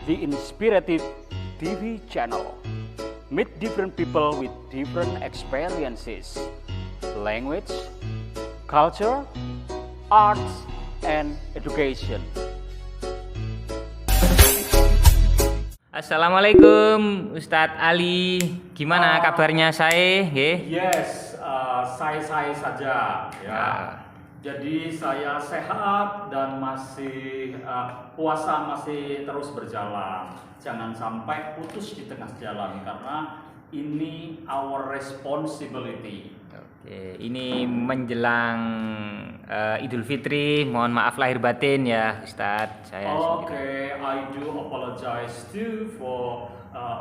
the Inspirative TV channel. Meet different people with different experiences, language, culture, arts, and education. Assalamualaikum Ustadz Ali, gimana kabarnya saya? Yes, saya saja ya. Jadi saya sehat dan masih puasa masih terus berjalan. Jangan sampai putus di tengah jalan karena ini our responsibility. Oke, ini menjelang Idul Fitri, mohon maaf lahir batin ya Ustadz. Oke, I do apologize too for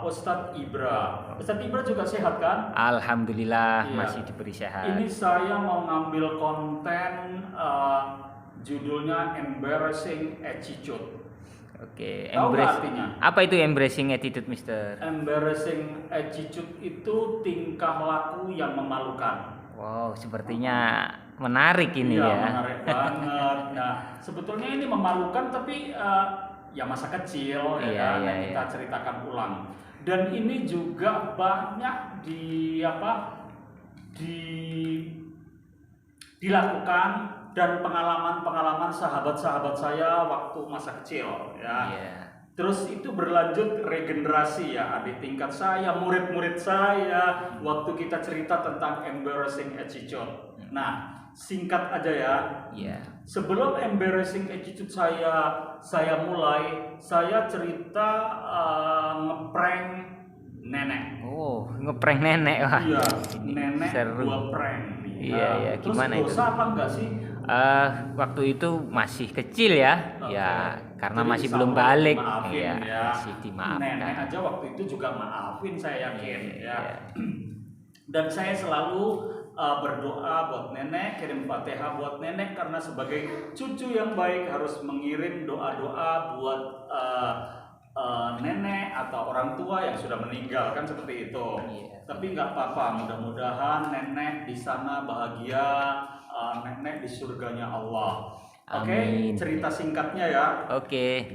Ustadz Ibra. Ustadz Ibra juga sehat kan? Alhamdulillah Iya. masih diberi sehat. Ini saya mau ngambil konten judulnya Embarrassing Attitude. Oke, Tahu nggak artinya? Apa itu embracing attitude, Mister? Embarrassing attitude itu tingkah laku yang memalukan. Wow, sepertinya menarik ini Iya, ya. menarik banget. Nah, sebetulnya ini memalukan tapi ya masa kecil ya Iya, kan iya, yang kita ceritakan ulang. Dan ini juga banyak dilakukan dan pengalaman-pengalaman sahabat-sahabat saya waktu masa kecil ya. Iya. Terus itu berlanjut regenerasi ya, adik tingkat saya, murid-murid saya, waktu kita cerita tentang embarrassing attitude. Nah, singkat aja ya. Iya. Sebelum embarrassing attitude saya mulai, saya cerita ngeprank nenek. Oh, ngeprank nenek. Wah. Iya, Ini nenek seru. gua prank nih. Iya, iya. Terus Gimana itu? dosa apa enggak sih? Waktu itu masih kecil ya, Oke. ya karena Jadi masih insya belum Allah balik, dimaafin ya, ya. masih dimaafkan. Nenek aja waktu itu juga maafin saya yakin ya. Iya. Dan saya selalu berdoa buat nenek, kirim Fatihah buat nenek karena sebagai cucu yang baik harus mengirim doa-doa buat nenek atau orang tua yang sudah meninggal kan seperti itu. Iya. Tapi nggak apa-apa, mudah-mudahan nenek di sana bahagia, nenek di surganya Allah. Oke, Amin. cerita singkatnya ya. Oke.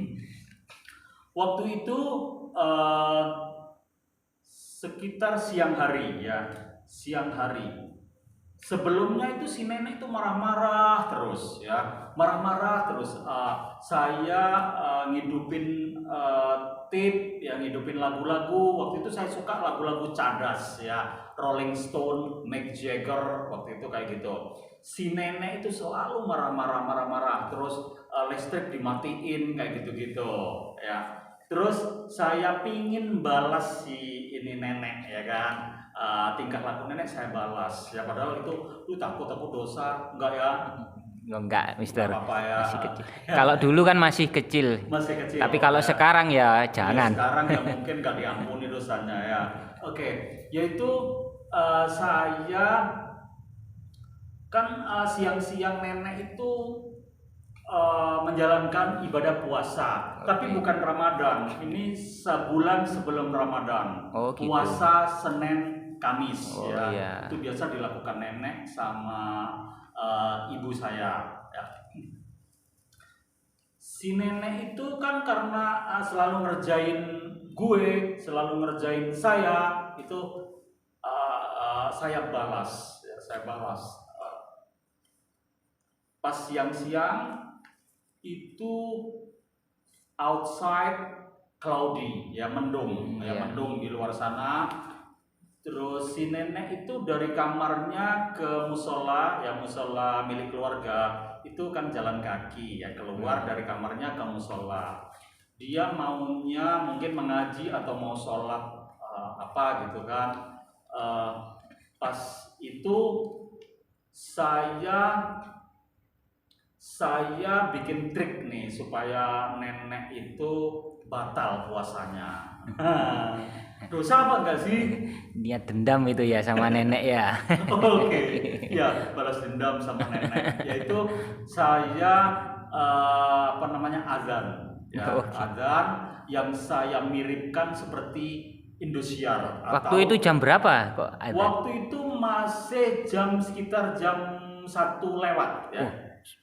Waktu itu sekitar siang hari ya, siang hari. Sebelumnya itu si nenek itu marah-marah terus ya, marah-marah terus. Saya ngidupin tape, ya ngidupin lagu-lagu. Waktu itu saya suka lagu-lagu cadas ya, Rolling Stone, Mick Jagger waktu itu kayak gitu. Si nenek itu selalu marah-marah, terus listrik dimatiin kayak gitu-gitu ya. Terus saya pingin balas si ini nenek ya kan. Tingkah laku nenek saya balas ya, padahal itu lu takut aku dosa enggak ya? Enggak, Mister. Nggak apa-apa ya. Masih kecil. Kalau dulu kan masih kecil. Masih kecil. Tapi kalau ya. sekarang ya Ya, jangan. sekarang ya mungkin nggak diampuni dosanya ya. Oke, yaitu saya kan siang-siang nenek itu menjalankan ibadah puasa, tapi bukan Ramadan. Ini sebulan sebelum Ramadan. Oh, gitu. Puasa Senin Kamis Oh, ya. iya. Itu biasa dilakukan nenek sama ibu saya ya. Si nenek itu kan karena selalu ngerjain gue, selalu ngerjain saya, itu saya balas ya, saya balas. Pas siang-siang itu outside cloudy ya, mendung ya, Iya. mendung di luar sana. Terus si nenek itu dari kamarnya ke musola ya, musola milik keluarga itu kan jalan kaki ya, keluar dari kamarnya ke musola. Dia maunya mungkin mengaji atau mau sholat apa gitu kan. Pas itu saya bikin trik nih supaya nenek itu batal puasanya. Dosa apa enggak sih? Niat dendam itu ya sama nenek ya. Oke, ya balas dendam sama nenek. Yaitu saya azan, ya azan yang saya miripkan seperti Indosiar. Waktu itu jam berapa kok ada? Waktu itu masih sekitar jam 1 lewat ya.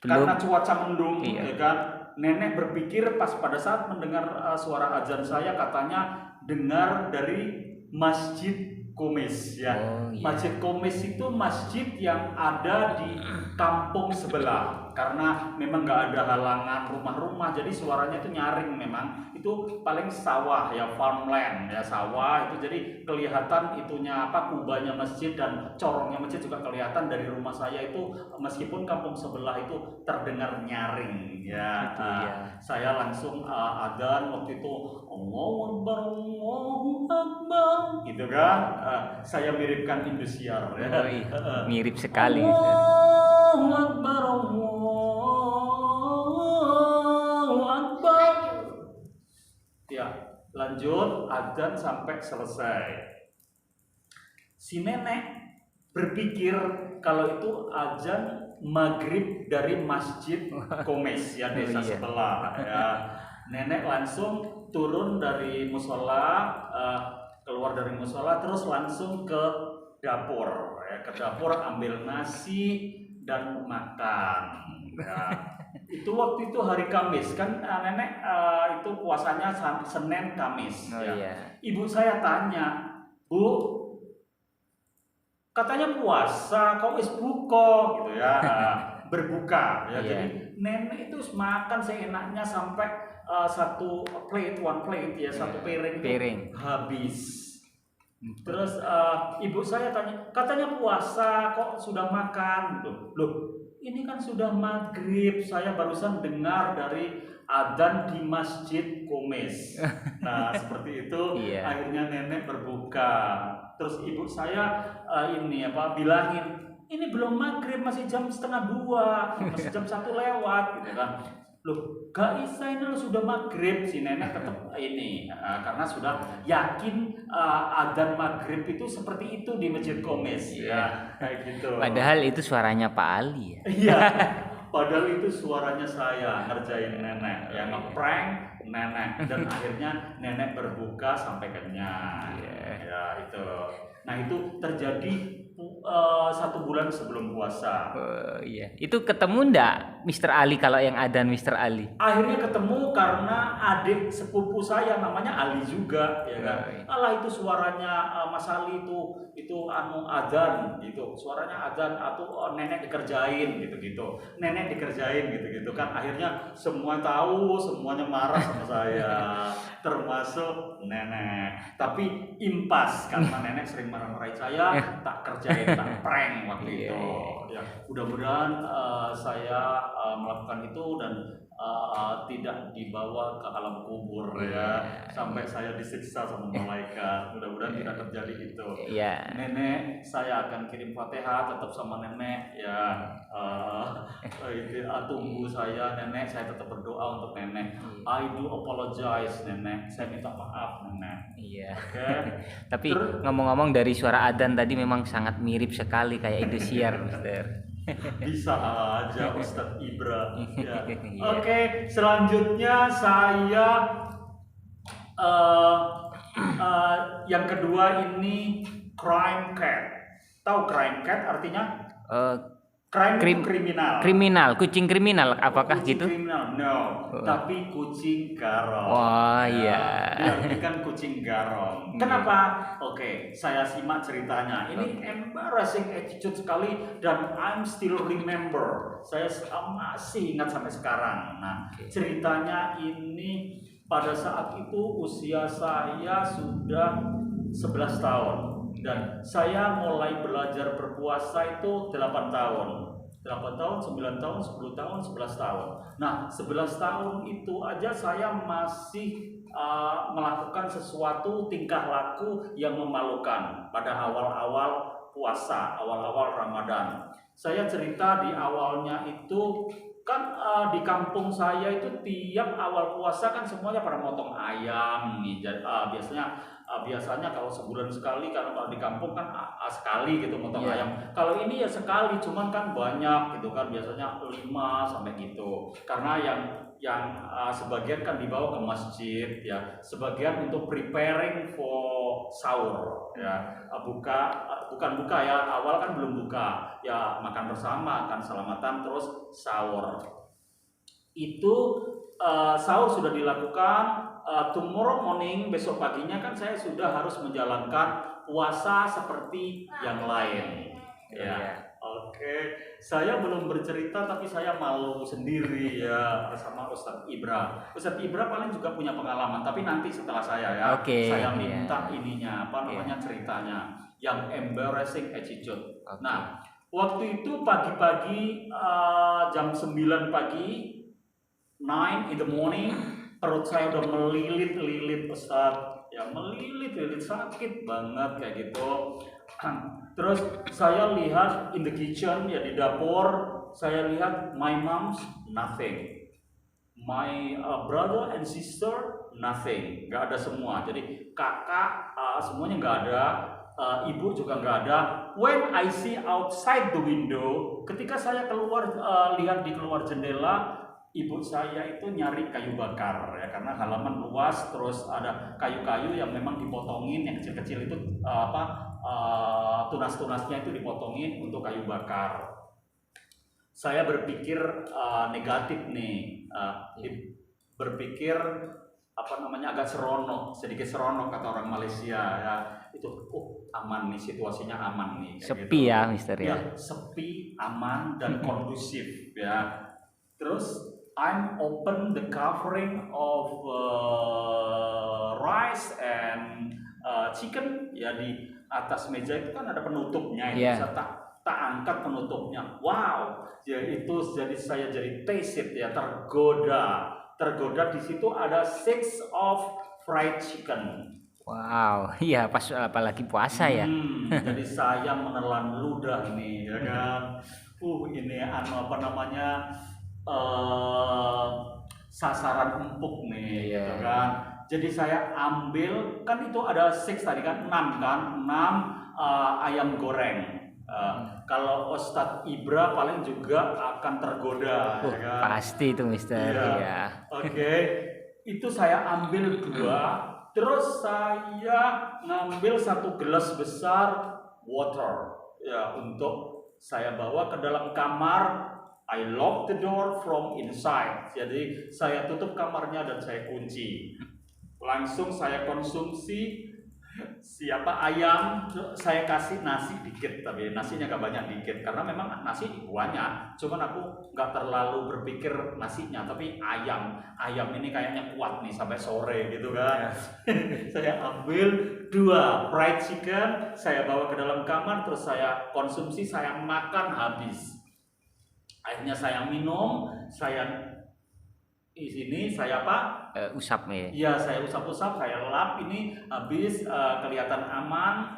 Belum. Karena cuaca mendung Iya. ya kan. nenek berpikir pas pada saat mendengar suara azan saya, katanya dengar dari Masjid Komis ya. Oh, iya. Masjid Komis itu masjid yang ada di kampung sebelah, karena memang nggak ada halangan rumah-rumah, jadi suaranya itu nyaring. Memang itu paling sawah ya, farmland ya, sawah itu, jadi kelihatan itunya apa, kubahnya masjid dan corongnya masjid juga kelihatan dari rumah saya itu, meskipun kampung sebelah itu terdengar nyaring ya. Gitu, ya. Saya langsung adzan waktu itu, Allahu Akbar, Allahu Akbar gitu kan. Saya miripkan Indosiar ya. Oh, iya. Mirip sekali. Allahu Akbar, Allahu Akbar. Ya, lanjut adzan sampai selesai. Si nenek berpikir kalau itu adzan maghrib dari Masjid Komis ya, desa Oh, iya. sebelah ya. Nenek langsung turun dari musola, keluar dari musola, terus langsung ke dapur ya, ke dapur ambil nasi dan makan ya. Itu waktu itu hari Kamis kan, nenek itu puasanya Senin Kamis Oh, ya. iya. Ibu saya tanya, Bu, katanya puasa, kok wis buka gitu ya. Berbuka ya. Iya. Jadi nenek itu makan seenaknya sampai satu plate, one plate ya, satu piring, Piring. itu habis. Terus ibu saya tanya, katanya puasa kok sudah makan? Loh, ini kan sudah maghrib, saya barusan dengar dari adzan di Masjid Komis. Nah seperti itu. Iya. Akhirnya nenek berbuka. Terus ibu saya bilangin, ini belum maghrib, masih jam 1:30, masih jam 1 lewat gitu kan. Loh, gak bisa, ini sudah maghrib. Si nenek tetap ini karena sudah yakin adzan maghrib itu seperti itu di Masjid Komis ya, kayak gitu. Padahal itu suaranya Pak Ali ya. Iya, padahal itu suaranya saya ngerjain nenek, yang ngeprank nenek, dan akhirnya nenek berbuka sampai kenyang. Ya itu. Nah itu terjadi 1 bulan sebelum puasa. Oh, iya. Itu ketemu ndak Mr. Ali kalau yang adzan Mr. Ali? Akhirnya ketemu karena adik sepupu saya namanya Ali juga, ya kan. Alah itu suaranya Mas Ali itu adzan gitu. Suaranya adzan atau nenek dikerjain gitu-gitu. Nenek dikerjain gitu-gitu kan. Akhirnya semua tahu, semuanya marah sama saya, termasuk nenek. Tapi impas karena nenek sering marah-marahin saya, tak kerjain, tak prank waktu itu. Ya, mudah-mudahan saya melakukan itu dan tidak dibawa ke alam kubur ya, sampai saya disiksa sama malaikat. Mudah-mudahan tidak terjadi itu. Nenek, saya akan kirim Fatihah tetap sama nenek ya. Tunggu saya nenek, saya tetap berdoa untuk nenek. I do apologize nenek, saya minta maaf nenek. Iya. Okay? Tapi ngomong-ngomong dari suara adzan tadi memang sangat mirip sekali kayak Indosiar, Mister. Bisa aja Ustadz Ibra ya. Iya. Oke, selanjutnya saya yang kedua ini crime cat. Tahu crime cat artinya? Crime itu kriminal. Kriminal, kucing kriminal, apakah kucing gitu? Kriminal, no. Tapi kucing garong. Wah, iya. Ini kan kucing garong. Kenapa? Oke, saya simak ceritanya. Ini embarrassing attitude sekali dan I'm still remember. Saya masih ingat sampai sekarang. Nah, ceritanya ini pada saat itu usia saya sudah 11 tahun. Dan saya mulai belajar berpuasa itu 8 tahun. 8 tahun, 9 tahun, 10 tahun, 11 tahun. Nah, 11 tahun itu aja saya masih melakukan sesuatu tingkah laku yang memalukan pada awal-awal puasa, awal-awal Ramadan. Saya cerita di awalnya itu kan di kampung saya itu tiap awal puasa kan semuanya pada motong ayam nih. Biasanya kalau sebulan sekali, karena kalau di kampung kan sekali gitu motong ayam. Kalau ini ya sekali, cuman kan banyak gitu kan, biasanya 5 sampai gitu. Karena yang sebagian kan dibawa ke masjid ya, sebagian untuk preparing for sahur ya, bukan buka ya, awal kan belum buka ya, makan bersama kan, selamatan terus sahur. Itu sahur sudah dilakukan, tomorrow morning, besok paginya kan saya sudah harus menjalankan puasa seperti yang lain. Ya, Iya. oke. Saya belum bercerita tapi saya malu sendiri ya sama Ustadz Ibra. Ustadz Ibra paling juga punya pengalaman, tapi nanti setelah saya ya. Oke, Saya iya. minta ininya, apa namanya ceritanya, yang embarrassing attitude. Oke. Nah, waktu itu pagi-pagi jam 9 pagi, 9 in the morning, perut saya udah melilit-lilit Ustadz. Ya melilit-lilit, sakit banget kayak gitu. Terus saya lihat in the kitchen, ya di dapur, saya lihat my mom's nothing, my brother and sister nothing, nggak ada semua. Jadi kakak semuanya nggak ada, ibu juga nggak ada. When I see outside the window, ketika saya keluar lihat di keluar jendela, ibu saya itu nyari kayu bakar ya, karena halaman luas, terus ada kayu-kayu yang memang dipotongin, yang kecil-kecil itu tunas-tunasnya itu dipotongin untuk kayu bakar. Saya berpikir negatif nih, berpikir apa namanya agak seronok, sedikit seronok kata orang Malaysia ya, itu aman nih, situasinya aman nih. Sepi gitu. ya, Mister ya. Sepi, aman dan kondusif ya. Terus I'm open the covering of rice and chicken ya, di atas meja itu kan ada penutupnya, itu saya tak angkat penutupnya. Wow, ya itu jadi saya jadi taste it ya, tergoda di situ ada 6 of fried chicken. Wow, iya pas apalagi puasa ya. Jadi saya menelan ludah nih ya kan. Ini apa namanya, sasaran empuk nih gitu kan. Jadi saya ambil, kan itu ada 6 tadi kan, 6 kan, 6 ayam goreng. Kalau Ustadz Ibra paling juga akan tergoda ya kan? Pasti itu Mister ya. Oke. Itu saya ambil 2, terus saya ngambil 1 gelas besar water ya, untuk saya bawa ke dalam kamar. I lock the door from inside. Jadi saya tutup kamarnya dan saya kunci. Langsung saya konsumsi ayam, saya kasih nasi dikit, tapi nasinya gak banyak, dikit, karena memang nasi banyak, cuman aku gak terlalu berpikir nasinya, tapi ayam ini kayaknya kuat nih sampai sore gitu kan. Saya ambil 2 fried chicken, saya bawa ke dalam kamar, terus saya konsumsi, saya makan habis. Akhirnya saya minum, saya di sini saya apa? Usap ya. Iya, saya usap-usap, saya lap ini habis, kelihatan aman.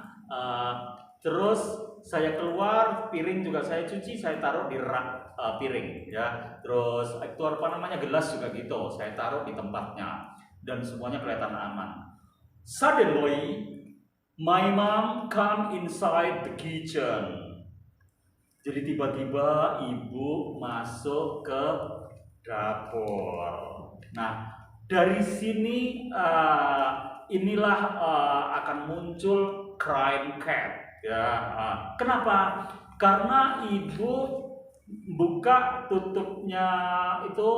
Terus saya keluar, piring juga saya cuci, saya taruh di rak piring ya. Terus itu apa namanya, gelas juga gitu, saya taruh di tempatnya dan semuanya kelihatan aman. Suddenly, my mom come inside the kitchen. Jadi tiba-tiba ibu masuk ke dapur. Nah, dari sini inilah akan muncul crime cat ya. Kenapa? Karena ibu buka tutupnya itu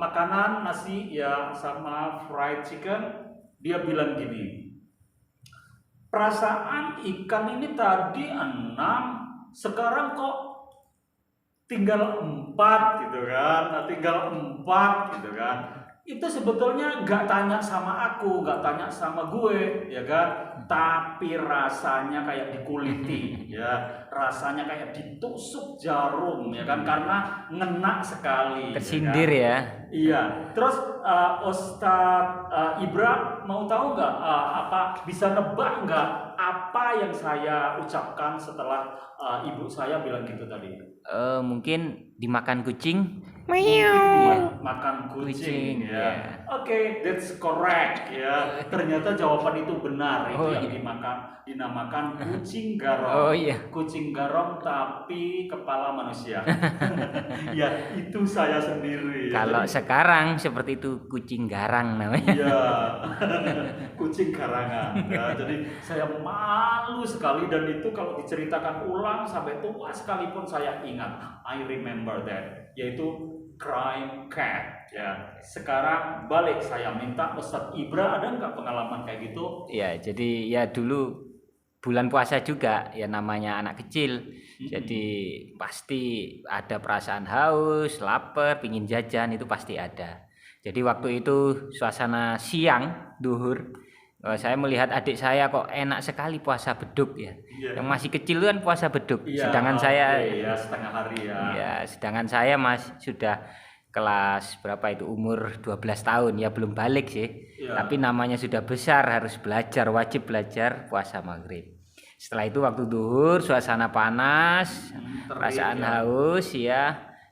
makanan nasi ya sama fried chicken, dia bilang gini, perasaan ikan ini tadi 6, sekarang kok tinggal 4 gitu kan, tinggal 4 gitu kan. Itu sebetulnya gak tanya sama aku, gak tanya sama gue ya kan, tapi rasanya kayak dikuliti ya, rasanya kayak ditusuk jarum ya kan, karena ngena sekali. Tersindir ya kan? Iya. Terus Ustadz Ibra mau tahu nggak, apa bisa nebak nggak apa yang saya ucapkan setelah ibu saya bilang gitu tadi? Mungkin dimakan kucing. Makan kucing ya. Oke, that's correct ya. Ternyata jawaban itu benar. Itu yang dinamakan kucing garong. Kucing garong tapi kepala manusia. Ya, itu saya sendiri. Kalau sekarang seperti itu kucing garang namanya. Iya. Kucing garangan. Ya, jadi saya malu sekali, dan itu kalau diceritakan ulang sampai tua sekalipun saya ingat. I remember that. Yaitu crime cat ya. Sekarang balik saya minta Ustadz Ibra, ada nggak pengalaman kayak gitu? Ya, jadi ya dulu bulan puasa juga ya namanya anak kecil. Jadi pasti ada perasaan haus, lapar, pingin jajan itu pasti ada. Jadi waktu itu suasana siang, duhur, saya melihat adik saya kok enak sekali puasa beduk ya. Iya. Yang masih kecil itu kan puasa beduk. Iya, Sedangkan oke, saya ya setengah hari ya. ya, sedangkan saya sudah kelas berapa itu umur 12 tahun ya belum balik sih. Iya. Tapi namanya sudah besar harus belajar, wajib belajar puasa maghrib. Setelah itu waktu duhur suasana panas, Terik perasaan ya. haus ya,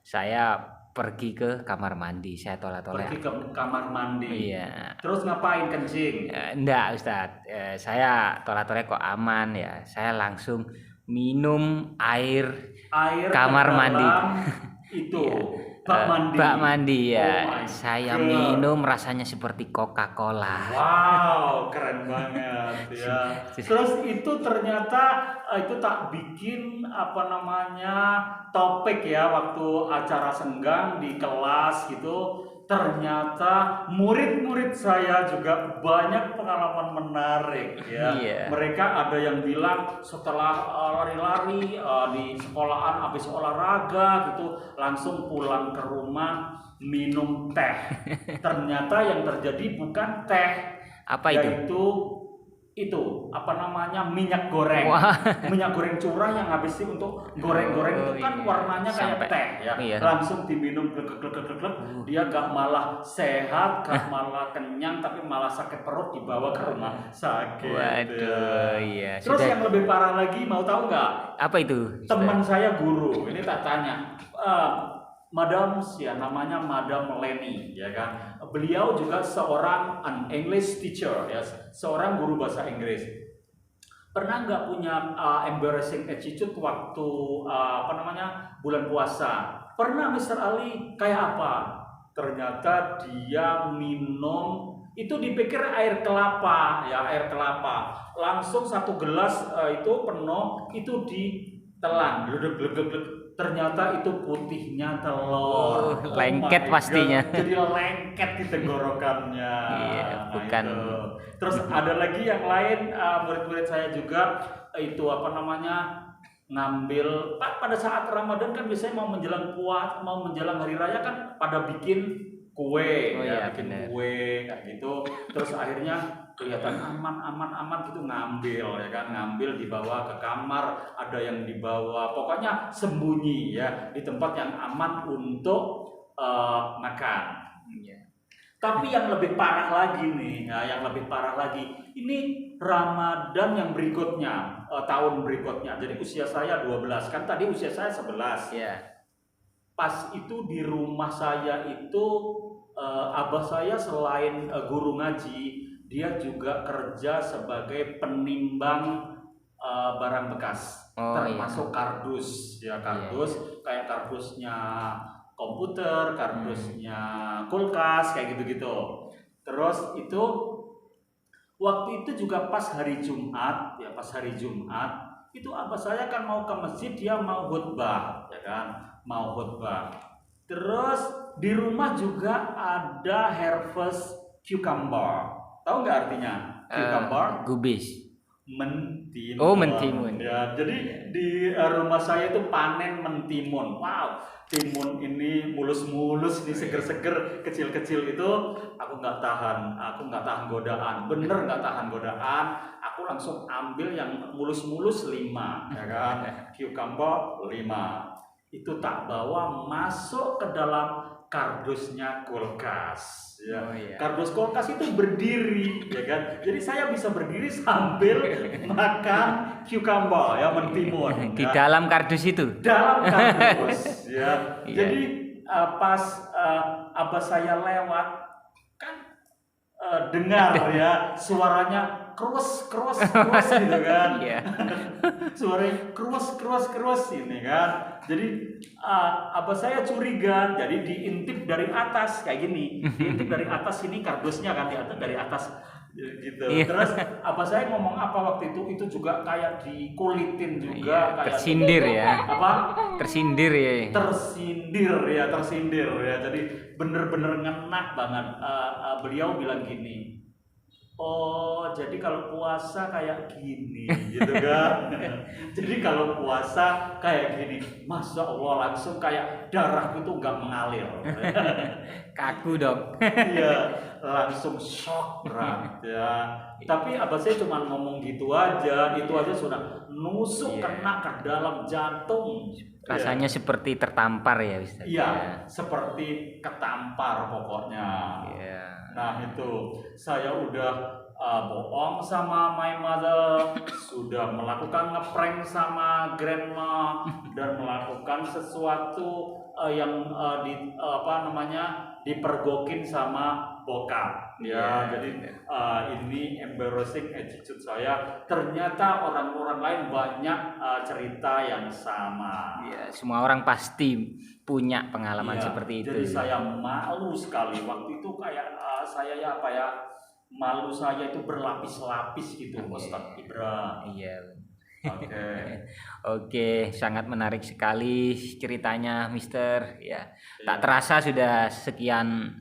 saya pergi ke kamar mandi, saya tolak-tolak. Pergi ke kamar mandi. Iya. Terus ngapain, kencing? Enggak Ustadz, saya tolak-tolak kok aman ya. Saya langsung minum air Air kamar ke mandi. dalam itu bak mandi. Bak mandi Oh ya. my Saya God. minum rasanya seperti Coca-Cola. Wow, keren banget ya. Terus itu ternyata itu tak bikin apa namanya topik ya waktu acara senggang di kelas gitu. Ternyata murid-murid saya juga banyak pengalaman menarik ya. Iya. Mereka ada yang bilang setelah lari-lari di sekolahan habis olahraga gitu langsung pulang ke rumah minum teh. Ternyata yang terjadi bukan teh, Apa itu? yaitu itu apa namanya minyak goreng. Wah. Minyak goreng curah yang habis untuk goreng-goreng Oh, itu kan iya. warnanya kayak Sampai- teh ya. iya. Langsung diminum glek-glek-glek-glek. Dia gak malah sehat, gak malah kenyang tapi malah sakit perut dibawa ke rumah sakit. Waduh, ya. iya. Terus yang lebih parah lagi mau tahu nggak? Apa itu? Teman saya guru, ini tak tanya, Madam ya namanya Madam Leni ya kan. Beliau juga seorang an English teacher ya, seorang guru bahasa Inggris. Pernah nggak punya embarrassing attitude waktu apa namanya bulan puasa? Pernah Mr. Ali, kayak apa? Ternyata dia minum itu dipikir air kelapa ya, air kelapa. Langsung satu gelas itu penuh itu ditelan, gledek-gledek. Ternyata itu putihnya telur. Oh, lengket my pastinya. God. Jadi lengket di tenggorokannya. Iya, Nah, bukan. itu. Terus ada lagi yang lain murid-murid saya juga itu apa namanya ngambil pada saat Ramadan kan biasanya mau menjelang hari raya kan pada bikin kue Oh, ya, iya, bikin bener. kue kayak gitu. Terus akhirnya kelihatan aman gitu ngambil ya kan, ngambil dibawa ke kamar, ada yang dibawa pokoknya sembunyi ya di tempat yang aman untuk makan. Iya. Tapi yang lebih parah lagi nih, ya, yang lebih parah lagi, ini Ramadan yang berikutnya, tahun berikutnya. Jadi usia saya 12, kan tadi usia saya 11. Iya. Pas itu di rumah saya itu, abah saya selain guru ngaji, dia juga kerja sebagai penimbang barang bekas, Oh, termasuk kardus, ya kardus, kayak kardusnya komputer, kardusnya kulkas, kayak gitu-gitu. Terus itu waktu itu juga pas hari Jumat, ya pas hari Jumat itu abah saya kan mau ke masjid, dia mau khutbah, ya kan, mau khutbah. Terus di rumah juga ada harvest cucumber. Tahu nggak artinya cucumber? Gubis. Mentimun. Oh, mentimun. Ya, jadi di rumah saya itu panen mentimun. Wow, timun ini mulus-mulus, ini seger-seger, kecil-kecil itu. Aku nggak tahan godaan. Bener nggak tahan godaan. Aku langsung ambil yang mulus-mulus 5, ya kan? Cucumber 5. Itu tak bawa masuk ke dalam kardusnya kulkas. Ya. Oh, iya. Kardus kulkas itu berdiri, ya kan? Jadi saya bisa berdiri sambil makan cucumber, ya mentimun. Di ya. dalam kardus itu. Dalam kardus, ya. Iya. Jadi pas abah saya lewat, kan dengar ya suaranya krus gitu kan. Iya. Suaranya krus ini kan. Jadi abah saya curiga, jadi diintip dari atas kayak gini, diintip dari atas ini kardusnya kan dari atas gitu. Iya. Terus abah saya ngomong apa waktu itu juga kayak dikulitin juga, Iya, kayak tersindir ya. apa Tersindir ya. tersindir ya. Jadi bener-bener ngena banget. Beliau bilang gini, oh jadi kalau puasa kayak gini gitu kan. Jadi kalau puasa kayak gini, Masya Allah langsung kayak darahku tuh nggak mengalir. Kaku dong. Iya, langsung shock berat ya. Tapi abah saya cuma ngomong gitu aja, itu aja sudah nusuk Iya. kena ke dalam jantung. Rasanya seperti tertampar ya Ustaz. Iya, seperti ketampar pokoknya. Iya. Nah itu saya udah bohong sama my mother, sudah melakukan ngeprank sama grandma dan melakukan sesuatu yang dipergokin sama bokap ya. Iya. Jadi ini embarrassing attitude saya. Ternyata orang-orang lain banyak cerita yang sama. Iya, semua orang pasti punya pengalaman Iya, seperti itu. jadi saya malu sekali waktu itu kayak malu saya itu berlapis-lapis gitu, Ustadz Ibra. Iya. Oke. Oke, sangat menarik sekali ceritanya, Mister. Ya, tak Iya. terasa sudah sekian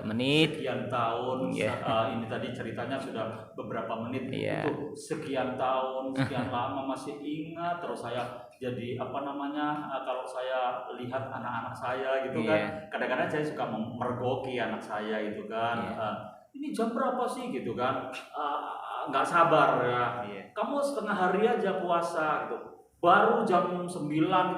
menit. Sekian tahun, Iya. ini tadi ceritanya sudah beberapa menit. Iya. Itu sekian tahun, sekian lama masih ingat. Terus saya jadi kalau saya lihat anak-anak saya gitu Iya. kan, kadang-kadang saya suka mergoki anak saya gitu kan. Iya. Ini jam berapa sih gitu kan? Nggak sabar ya. Iya. Kamu setengah hari aja puasa gitu. Baru jam 9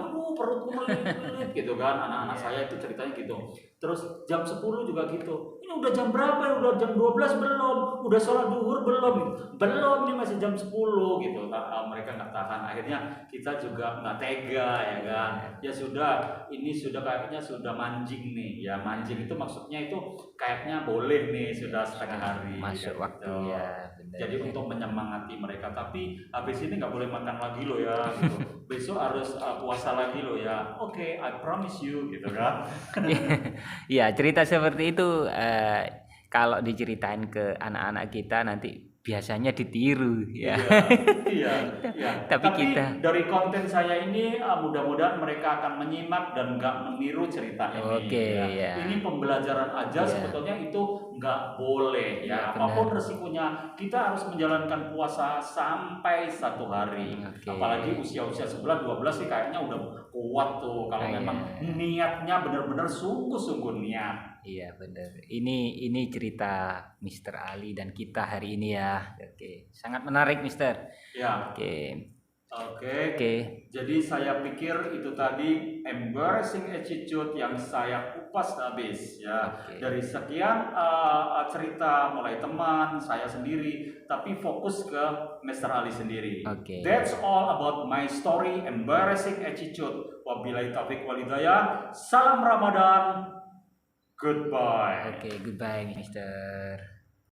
gitu, perutku melilit gitu kan. Anak-anak Iya. saya itu ceritanya gitu. Terus jam 10 juga gitu. Ini udah jam berapa ya? Udah jam 12 belum? Udah sholat duhur belum? Belum, ini masih jam 10 gitu. Mereka nggak tahan. Akhirnya kita juga nggak tega ya kan. Ya sudah, ini sudah kayaknya sudah manjing nih. Ya manjing itu maksudnya itu kayaknya boleh nih sudah setengah hari. Masuk kayak waktu gitu. ya. Benar. Jadi untuk menyemangati mereka, tapi habis ini nggak boleh makan lagi loh ya, gitu. Besok harus puasa lagi loh ya. Oke, I promise you, gitu kan? Iya, cerita seperti itu kalau diceritain ke anak-anak kita nanti biasanya ditiru ya. Iya. Tapi kita- dari konten saya ini mudah-mudahan mereka akan menyimak dan nggak meniru cerita ini. Oke, ya. ya. Ini pembelajaran aja, Iya. sebetulnya itu nggak boleh ya. Iya, Apapun benar. resikonya, kita harus menjalankan puasa sampai 1 hari. Oke. Apalagi usia-usia 11, 12 sih kayaknya udah kuat tuh kalau Iya. memang niatnya benar-benar sungguh-sungguh niat. Iya benar. Ini cerita Mr. Ali dan kita hari ini ya. Oke, sangat menarik Mister. Ya. Oke. Oke. Jadi saya pikir itu tadi embarrassing attitude yang saya kupas habis ya. Oke. Dari sekian cerita mulai teman saya sendiri, tapi fokus ke Mr. Ali sendiri. Oke. That's all about my story embarrassing attitude. Wabillahi taufiq wal hidayah. Salam Ramadan. Goodbye. Oke, goodbye Mister.